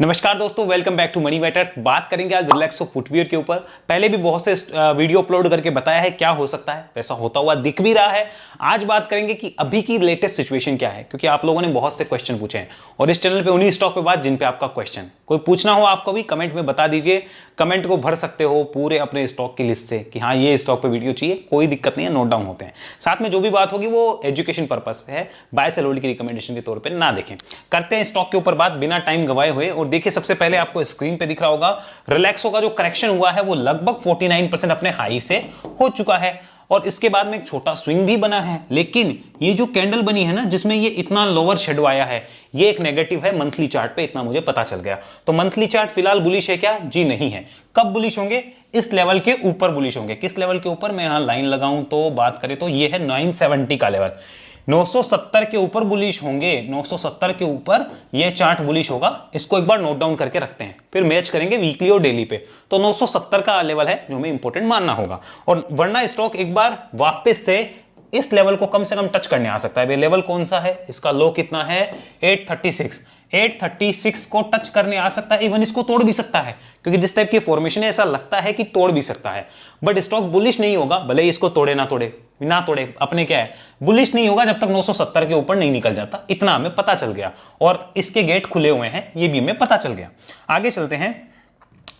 नमस्कार दोस्तों, welcome back to Money Matters. बात करेंगे आज रिलैक्सो फुटवियर के ऊपर। पहले भी बहुत से वीडियो अपलोड करके बताया है क्या हो सकता है, वैसा होता हुआ दिख भी रहा है। आज बात करेंगे कि अभी की लेटेस्ट सिचुएशन क्या है, क्योंकि आप लोगों ने बहुत से क्वेश्चन पूछे हैं और इस चैनल पे उन्हीं स्टॉक पे बात जिन पे आपका क्वेश्चन कोई पूछना हो आपको भी कमेंट में बता दीजिए। कमेंट को भर सकते हो पूरे अपने स्टॉक की लिस्ट से कि हाँ ये स्टॉक पे वीडियो चाहिए, कोई दिक्कत नहीं है, नोट डाउन होते हैं। साथ में जो भी बात होगी वो एजुकेशन पर्पज पे है, बाय सेल होल्ड की रिकमेंडेशन के तौर पर ना देखें। करते हैं स्टॉक के ऊपर बात बिना टाइम गवाए हुए। और देखिए, सबसे पहले आपको स्क्रीन पे दिख रहा होगा रिलैक्सो का जो करेक्शन हुआ है वो लगभग 49% अपने हाई से हो चुका है और इसके बाद में एक छोटा स्विंग भी बना है। लेकिन ये जो कैंडल बनी है ना, जिसमें ये इतना लोअर शेडो आया है, ये एक नेगेटिव है मंथली चार्ट पे, इतना मुझे पता चल गया। तो मंथली चार्ट फिलहाल बुलिश है क्या? जी नहीं है। कब बुलिश होंगे? इस लेवल के ऊपर बुलिश होंगे। किस लेवल के ऊपर? मैं यहां लाइन लगाऊं तो बात करें तो ये है 970 का लेवल। 970 के ऊपर बुलिश होंगे। 970 के ऊपर ये चार्ट बुलिश होगा। इसको एक बार नोट डाउन करके रखते हैं, फिर मैच करेंगे वीकली और डेली पे। तो 970 का लेवल है जो हमें इंपॉर्टेंट मानना होगा, और वरना स्टॉक एक बार वापस से इस लेवल को कम से कम टच करने आ सकता है। लेवल कौन सा है? इसका लो कितना है? 836। 836 को टच करने आ सकता है, इवन इसको तोड़ भी सकता है, क्योंकि जिस टाइप की फॉर्मेशन है ऐसा लगता है कि तोड़ भी सकता है। बट स्टॉक बुलिश नहीं होगा, भले ही इसको तोड़े ना तोड़े, अपने क्या है, बुलिश नहीं होगा जब तक 970 के ऊपर नहीं निकल जाता। इतना हमें पता चल गया, और इसके गेट खुले हुए हैं ये भी हमें पता चल गया। आगे चलते हैं,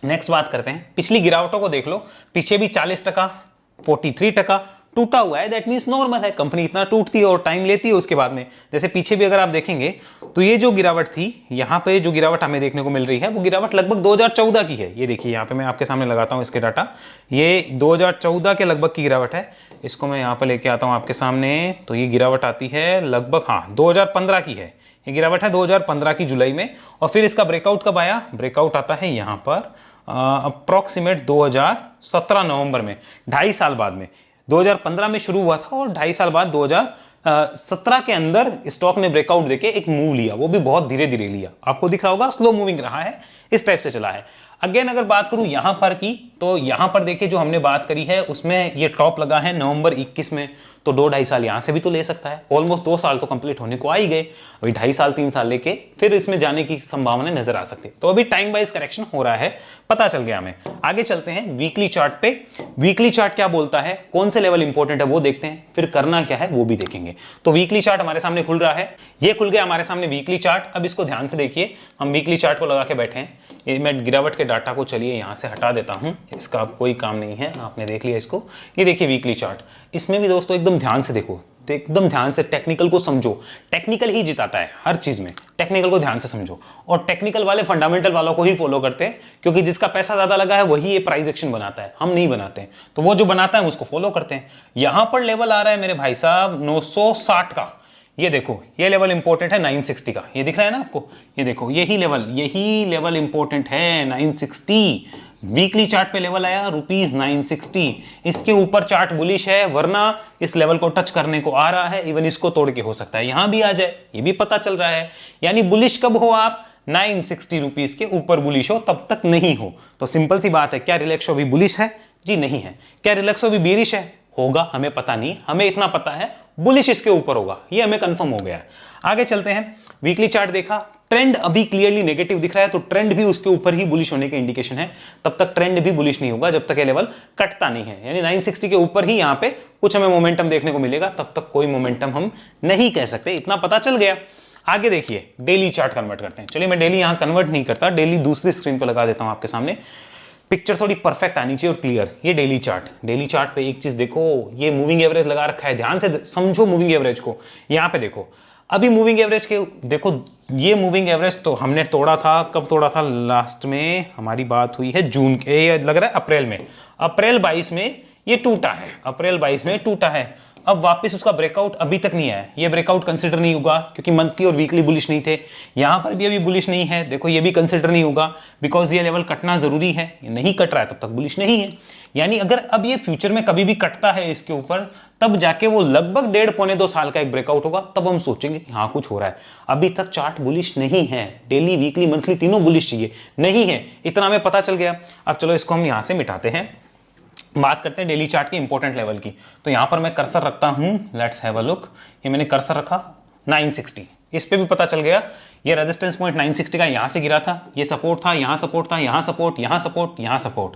नेक्स्ट बात करते हैं। पिछली गिरावटों को देख लो, पीछे भी 40%, 43% टूटा हुआ है। दैट मींस नॉर्मल है, कंपनी इतना टूटती है और टाइम लेती है उसके बाद में। जैसे पीछे भी अगर आप देखेंगे तो ये जो गिरावट थी, यहाँ पे जो गिरावट हमें देखने को मिल रही है वो गिरावट लगभग 2014 की है। ये देखिए, यहाँ पे मैं आपके सामने लगाता हूँ इसके डाटा, ये 2014 के लगभग की गिरावट है। इसको मैं यहाँ पे लेके आता हूँ आपके सामने, तो ये गिरावट आती है लगभग 2015 की है। ये गिरावट है 2015 की जुलाई में, और फिर इसका ब्रेकआउट कब आया? ब्रेकआउट आता है यहाँ पर अप्रॉक्सीमेट 2017 नवंबर में, 2.5 साल बाद में। 2015 में शुरू हुआ था और 2.5 साल बाद 2017 के अंदर स्टॉक ने ब्रेकआउट देके एक मूव लिया, वो भी बहुत धीरे धीरे लिया। आपको दिख रहा होगा स्लो मूविंग रहा है, इस टाइप से चला है। अगेन अगर बात करूं यहां पर की, तो यहां पर देखिए जो हमने बात करी है उसमें ये टॉप लगा है नवंबर 21 में, तो 2-2.5 साल यहां से भी तो ले सकता है। ऑलमोस्ट 2 साल तो कंप्लीट होने को आ ही गए, अभी 2.5 साल 3 साल लेके फिर इसमें जाने की संभावना नजर आ सकती है। तो अभी टाइम वाइज करेक्शन हो रहा है, पता चल गया हमें। आगे चलते हैं वीकली चार्ट पे। वीकली चार्ट क्या बोलता है, कौन से लेवल इंपॉर्टेंट है वो देखते हैं, फिर करना क्या है वो भी देखेंगे। तो वीकली चार्ट हमारे सामने खुल रहा है, ये खुल गया हमारे सामने वीकली चार्ट। अब इसको ध्यान से देखिए, हम वीकली चार्ट को लगा के बैठे हैं। ये मैं गिरावट के डाटा को चलिए यहां से हटा देता हूं, इसका कोई काम नहीं है, आपने देख लिया इसको। ये देखिए वीकली चार्ट, इसमें भी दोस्तों एकदम ध्यान से देखो, एकदम ध्यान से टेक्निकल को समझो। टेक्निकल ही जिताता है हर चीज में, टेक्निकल को ध्यान से समझो। और टेक्निकल वाले फंडामेंटल वालों को ही फॉलो करते हैं, क्योंकि जिसका पैसा ज्यादा लगा है वही ये प्राइस एक्शन बनाता है, हम नहीं बनाते हैं। तो वो जो बनाता है उसको फॉलो करते हैं। यहां पर लेवल आ रहा है मेरे भाई साहब 960 का। ये देखो, ये लेवल इंपॉर्टेंट है 960 का, ये दिख रहा है ना आपको? ये देखो, यही लेवल इंपॉर्टेंट है 960। वीकली चार्ट पे लेवल आया ₹960। इसके ऊपर चार्ट बुलिश है, वरना इस लेवल को टच करने को आ रहा है, इवन इसको तोड़ के हो सकता है यहां भी आ जाए, ये भी पता चल रहा है। यानी बुलिश कब हो आप? 960 रुपीज के ऊपर बुलिश हो, तब तक नहीं हो। तो सिंपल सी बात है, क्या रिलैक्सो भी बुलिश है? जी नहीं है। क्या रिलैक्सो भी बीरिश है? होगा, हमें पता नहीं, हमें इतना पता है बुलिश इसके ऊपर होगा, ये हमें कंफर्म हो गया है। आगे चलते हैं, वीकली चार्ट देखा, ट्रेंड अभी क्लियरली नेगेटिव दिख रहा है, तो ट्रेंड भी उसके ऊपर ही बुलिश होने के इंडिकेशन है। तब तक ट्रेंड भी बुलिश नहीं होगा जब तक ये लेवल कटता नहीं है, यानी 960 के ऊपर ही यहां पे कुछ हमें मोमेंटम देखने को मिलेगा, तब तक कोई मोमेंटम हम नहीं कह सकते, इतना पता चल गया। आगे देखिए, डेली चार्ट कन्वर्ट करते हैं। चलिए, मैं डेली यहां कन्वर्ट नहीं करता, डेली दूसरी स्क्रीन पर लगा देता हूं आपके सामने, पिक्चर थोड़ी परफेक्ट आनी चाहिए और क्लियर। ये डेली चार्ट पे एक चीज देखो, ये मूविंग एवरेज लगा रखा है, ध्यान से समझो मूविंग एवरेज को। यहां पे देखो, अभी मूविंग एवरेज के देखो, ये मूविंग एवरेज तो हमने तोड़ा था, कब तोड़ा था? लास्ट में हमारी बात हुई है जून के, ये लग रहा है अप्रैल में, अप्रैल 22 में ये टूटा है, अप्रैल 22 में टूटा है। अब वापस उसका ब्रेकआउट अभी तक नहीं आया, ये ब्रेकआउट कंसिडर नहीं होगा, क्योंकि मंथली और वीकली बुलिश नहीं थे। यहां पर भी अभी बुलिश नहीं है, देखो ये भी कंसिडर नहीं होगा, बिकॉज ये लेवल कटना जरूरी है, ये नहीं कट रहा है तब तक बुलिश नहीं है। यानी अगर अब ये फ्यूचर में कभी भी कटता है इसके ऊपर, तब जाके वो लगभग 1.5-2 साल का एक ब्रेकआउट होगा, तब हम सोचेंगे कि हाँ कुछ हो रहा है। अभी तक चार्ट बुलिश नहीं है, डेली वीकली मंथली तीनों बुलिश चाहिए, नहीं है, इतना हमें पता चल गया। अब चलो इसको हम यहां से मिटाते हैं, बात करते हैं डेली चार्ट के इंपॉर्टेंट लेवल की। तो यहां पर मैं कर्सर रखता हूं, लेट्स हैव अ लुक। ये मैंने कर्सर रखा 960, इस पे भी पता चल गया। ये रेजिस्टेंस पॉइंट 960 का यहां से गिरा था, ये सपोर्ट था, यहां सपोर्ट था, यहां सपोर्ट, यहां सपोर्ट, यहां सपोर्ट,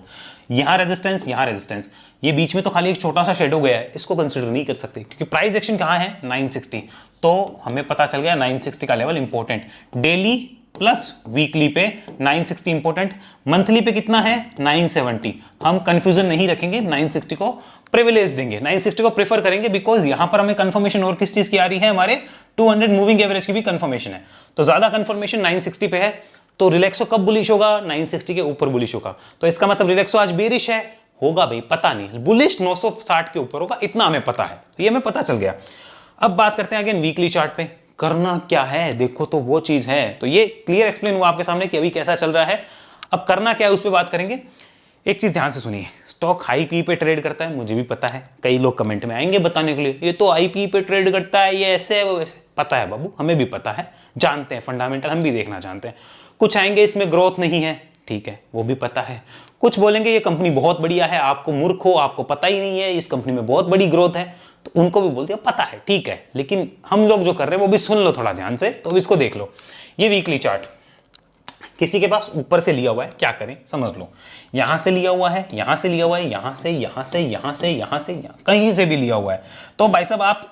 यहां रेजिस्टेंस, यहां रेजिस्टेंस। ये बीच में तो खाली एक छोटा सा शेडो गया है, इसको कंसिडर नहीं कर सकते क्योंकि प्राइस एक्शन कहां है 960। तो हमें पता चल गया 960 का level important, daily plus weekly पे 960 इंपॉर्टेंट, मंथली पे कितना है 970। हम कंफ्यूजन नहीं रखेंगे, 960 को प्रिविलेज देंगे, 960 को प्रेफर करेंगे बिकॉज यहां पर हमें कंफर्मेशन और किस चीज की आ रही है, हमारे 200 मूविंग एवरेज की भी कंफर्मेशन है। तो ज्यादा कंफर्मेशन 960 पे है, तो रिलैक्सो कब बुलिश होगा 960 के ऊपर बुलिश होगा। तो इसका मतलब रिलैक्सो आज बेरिश है, होगा भाई पता नहीं, बुलिश 960 के ऊपर होगा, इतना हमें पता है, तो ये हमें पता चल गया। अब बात करते हैं अगेन वीकली चार्ट पे, करना क्या है देखो, तो वो चीज है। तो ये क्लियर एक्सप्लेन हुआ आपके सामने कि अभी कैसा चल रहा है, अब करना क्या है उस पर बात करेंगे। एक चीज ध्यान से सुनिए, स्टॉक हाई पी पे ट्रेड करता है, मुझे भी पता है, कई लोग कमेंट में आएंगे बताने के लिए ये तो हाई पी पे ट्रेड करता है, ये ऐसे है वो वैसे, पता है बाबू, हमें भी पता है, जानते हैं फंडामेंटल, हम भी देखना जानते हैं। कुछ आएंगे इसमें ग्रोथ नहीं है, ठीक है वो भी पता है। कुछ बोलेंगे ये कंपनी बहुत बढ़िया है, आपको मूर्ख हो, आपको पता ही नहीं है इस कंपनी में बहुत बड़ी ग्रोथ है, तो उनको भी बोल दिया पता है, ठीक है। लेकिन हम लोग जो कर रहे हैं वो भी सुन लो थोड़ा ध्यान से, तो इसको देख लो। ये वीकली चार्ट किसी के पास ऊपर से लिया हुआ है, क्या करें समझ लो, यहां से लिया हुआ है, यहां से लिया हुआ है, यहां से, यहां से, यहां से, यहां से, कहीं से भी लिया हुआ है, तो भाई साहब आप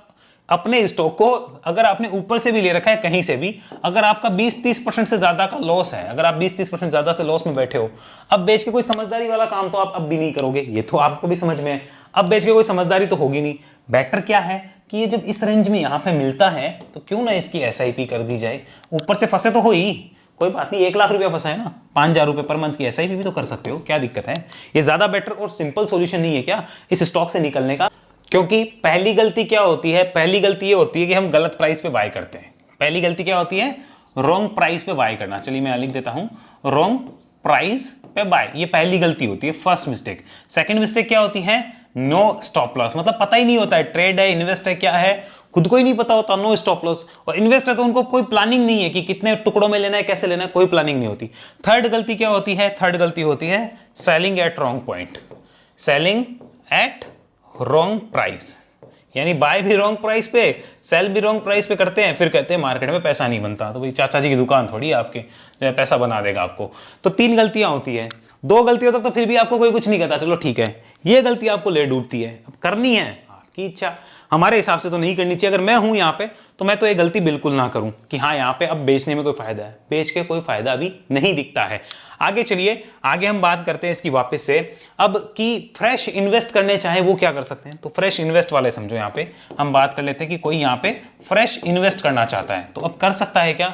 अपने स्टॉक को अगर आपने ऊपर से भी ले रखा है कहीं से भी, अगर आपका 20-30% से ज्यादा का लॉस है, अगर आप 20-30% ज्यादा से लॉस में बैठे हो, अब बेच के कोई समझदारी वाला काम तो आप अब भी नहीं करोगे, ये तो आपको भी समझ में है, अब बेच के कोई समझदारी तो होगी नहीं। बेटर क्या है कि ये जब इस रेंज में यहां पे मिलता है तो क्यों ना इसकी SIP कर दी जाए, ऊपर से फंसे तो हो ही, कोई बात नहीं, 1 लाख रुपया फंसा है ना, 5,000 रुपए पर मंथ की SIP भी तो कर सकते हो, क्या दिक्कत है। ये ज्यादा बेटर और सिंपल सॉल्यूशन नहीं है क्या इस स्टॉक से निकलने का। क्योंकि पहली गलती क्या होती है, पहली गलती ये होती है कि हम गलत प्राइस पे बाय करते हैं। पहली गलती क्या होती है, रॉन्ग प्राइस पे बाय करना। चलिए मैं लिख देता हूं, रॉन्ग प्राइस पे बाय, ये पहली गलती होती है, फर्स्ट मिस्टेक। सेकंड मिस्टेक क्या होती है, नो स्टॉप लॉस, मतलब पता ही नहीं होता है ट्रेड है इन्वेस्ट है क्या है, खुद को ही नहीं पता होता, नो स्टॉप लॉस। और इन्वेस्ट है तो उनको कोई प्लानिंग नहीं है कि कितने टुकड़ों में लेना है, कैसे लेना है, कोई प्लानिंग नहीं होती। थर्ड गलती क्या होती है, थर्ड गलती होती है selling at wrong point, selling at wrong price, यानी बाय भी रॉन्ग प्राइस पे, सेल भी रॉन्ग प्राइस पे करते हैं, फिर कहते हैं मार्केट में पैसा नहीं बनता। तो भाई चाचा जी की दुकान थोड़ी है आपके जो है पैसा बना देगा आपको। तो 3 गलतियां होती है, 2 गलतियों तक तो फिर भी आपको कोई कुछ नहीं कहता, चलो ठीक है, ये गलती आपको ले डूबती है, अब करनी है आपकी इच्छा, हमारे हिसाब से तो नहीं करनी चाहिए। अगर मैं हूं यहाँ पे तो मैं तो ये गलती बिल्कुल ना करूं कि हाँ यहाँ पे अब बेचने में कोई फायदा है, बेच के कोई फायदा भी नहीं दिखता है। आगे चलिए, आगे हम बात करते हैं इसकी वापस से, अब कि फ्रेश इन्वेस्ट करने चाहे वो क्या कर सकते हैं। तो फ्रेश इन्वेस्ट वाले समझो, यहाँ पे हम बात कर लेते हैं कि कोई यहाँ पे फ्रेश इन्वेस्ट करना चाहता है तो अब कर सकता है क्या।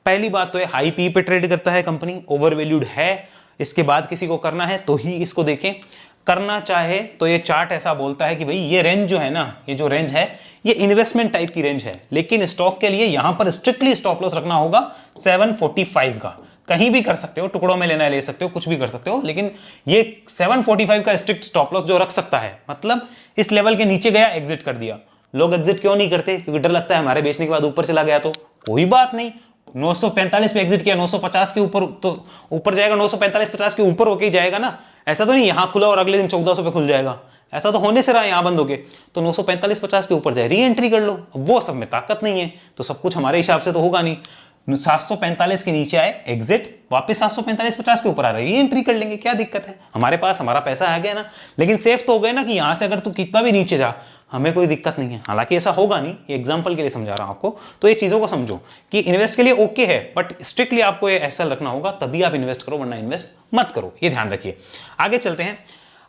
पहली बात तो है हाई पी पे ट्रेड करता है कंपनी, ओवर वैल्यूड है, इसके बाद किसी को करना है तो ही इसको देखें। करना चाहे तो ये चार्ट ऐसा बोलता है कि भाई ये रेंज जो है ना, ये जो रेंज है ये इन्वेस्टमेंट टाइप की रेंज है, लेकिन स्टॉक के लिए यहां पर स्ट्रिक्टली स्टॉप लॉस रखना होगा 745 का। कहीं भी कर सकते हो, टुकड़ों में लेना है ले सकते हो, कुछ भी कर सकते हो, लेकिन ये 745 का स्ट्रिक्ट स्टॉप लॉस जो रख सकता है, मतलब इस लेवल के नीचे गया एग्जिट कर दिया। लोग एग्जिट क्यों नहीं करते, क्योंकि डर लगता है हमारे बेचने के बाद ऊपर चला गया तो कोई बात नहीं, 945 पे एग्जिट किया, 950 के ऊपर तो ऊपर जाएगा, 945-50 के ऊपर होके ही जाएगा ना, ऐसा तो नहीं यहां खुला और अगले दिन 1400 पे खुल जाएगा, ऐसा तो होने से रहा यहां बंद हो गए। तो 945-50 के ऊपर जाए री एंट्री कर लो, वो सब में ताकत नहीं है तो सब कुछ हमारे हिसाब से तो होगा नहीं। 745 के नीचे आए एग्जिट, वापस 745-50 के ऊपर आ रही है, एंट्री कर लेंगे, क्या दिक्कत है, हमारे पास हमारा पैसा आ गया ना। लेकिन सेफ तो हो गए ना कि यहां से अगर तू कितना भी नीचे जा हमें कोई दिक्कत नहीं है। हालांकि ऐसा होगा नहीं, ये एग्जांपल के लिए समझा रहा हूं आपको, तो ये चीजों को समझो कि इन्वेस्ट के लिए ओके है, बट स्ट्रिक्टली आपको ये एसएल रखना होगा तभी आप इन्वेस्ट करो, वरना इन्वेस्ट मत करो, ये ध्यान रखिए। आगे चलते हैं,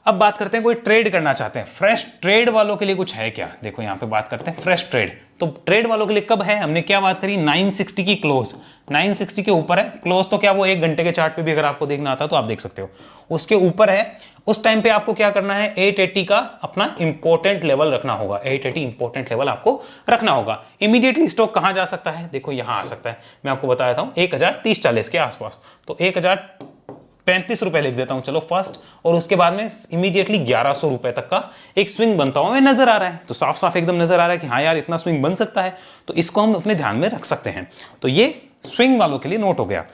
अब बात करते हैं कोई ट्रेड करना चाहते हैं, फ्रेश ट्रेड वालों के लिए कुछ है क्या। देखो यहां पे बात करते हैं फ्रेश ट्रेड, तो ट्रेड वालों के लिए कब है, हमने क्या बात करी, 960 की क्लोज, 960 के ऊपर है क्लोज, तो क्या वो 1 घंटे के चार्ट पे भी अगर आपको देखना आता तो आप देख सकते हो, उसके ऊपर है, उस टाइम पे आपको क्या करना है, 880 का अपना इंपॉर्टेंट लेवल रखना होगा, 880 इंपॉर्टेंट लेवल आपको रखना होगा। इमीडिएटली स्टॉक कहां जा सकता है, देखो यहां आ सकता है, मैं आपको बता देता हूं 1030-40 के आसपास, तो 1035 रुपए लिख देता हूं चलो फर्स्ट, और उसके बाद में इमीडिएटली 1100 रुपए तक का एक स्विंग बनता हुआ नजर आ रहा है, तो साफ साफ एकदम नजर आ रहा है कि हाँ यार इतना स्विंग बन सकता है, तो इसको हम अपने ध्यान में रख सकते हैं। तो ये स्विंग वालों के लिए नोट हो गया।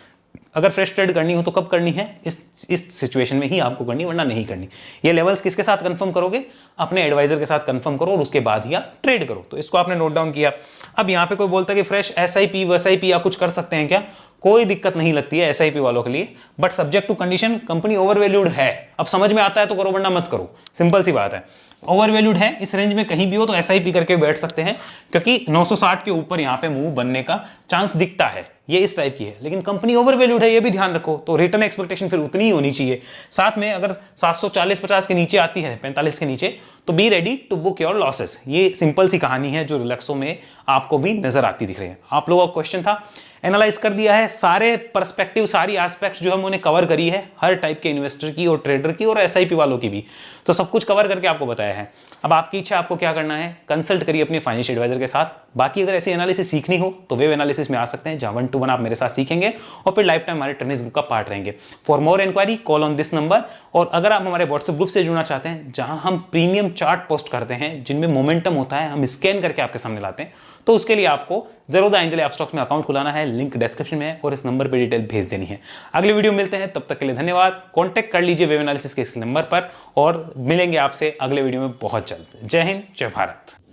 अगर फ्रेश ट्रेड करनी हो तो कब करनी है, इस सिचुएशन में ही आपको करनी, वरना नहीं करनी। ये लेवल्स किसके साथ कंफर्म करोगे, अपने एडवाइजर के साथ कंफर्म करो और उसके बाद ही आप ट्रेड करो। तो इसको आपने नोट डाउन किया। अब यहाँ पे कोई बोलता है कि फ्रेश एसआईपी वसआईपी या कुछ कर सकते हैं क्या, कोई दिक्कत नहीं लगती है एसआईपी वालों के लिए, but subject to condition, company overvalued है। अब समझ में आता है तो करो, वरना मत करो, सिंपल सी बात है। ओवरवैल्यूड है, इस रेंज में कहीं भी हो तो एसआईपी करके बैठ सकते हैं, क्योंकि 960 के ऊपर यहाँ पे मूव बनने का चांस दिखता है, ये इस टाइप की है। लेकिन कंपनी ओवरवैल्यूड है, ये भी ध्यान रखो, तो रिटर्न एक्सपेक्टेशन फिर उतनी ही होनी चाहिए। साथ में अगर 740-50 के नीचे आती है, 45 के नीचे, तो be ready to book your losses. ये सिंपल सी कहानी है जो रिलैक्सो में आपको भी नजर आती दिख रही है। आप लोगों का क्वेश्चन था, एनालाइज कर दिया है, सारे पर्सपेक्टिव, सारी एस्पेक्ट्स जो हम उन्हें कवर करी है, हर टाइप के इन्वेस्टर की और ट्रेडर की और एसआईपी वालों की भी, तो सब कुछ कवर करके आपको बताया है। अब आपकी इच्छा, आपको क्या करना है, कंसल्ट करिए अपने फाइनेंशियल एडवाइजर के साथ। बाकी अगर ऐसी एनालिसिस सीखनी हो तो वेब एनालिसिस में आ सकते हैं, जहां 1-to-1 आप मेरे साथ सीखेंगे और फिर लाइफ टाइम हमारे ट्रेनिंग ग्रुप का पार्ट रहेंगे। For more enquiry call on this number. और अगर आप हमारे व्हाट्सएप ग्रुप से जुड़ना चाहते हैं, जहां हम प्रीमियम चार्ट पोस्ट करते हैं जिनमें मोमेंटम होता है, हम स्कैन करके आपके सामने लाते हैं, तो उसके लिए आपको जरूर द एंजल एपस्टॉक्स में अकाउंट खुलाना है, लिंक डिस्क्रिप्शन में है, और इस नंबर पर डिटेल भेज देनी है। अगले वीडियो मिलते हैं, तब तक के लिए धन्यवाद। कॉन्टैक्ट कर लीजिए वेब एनालिसिस के इस नंबर पर, और मिलेंगे आपसे अगले वीडियो में बहुत जल्द। जय हिंद, जय भारत।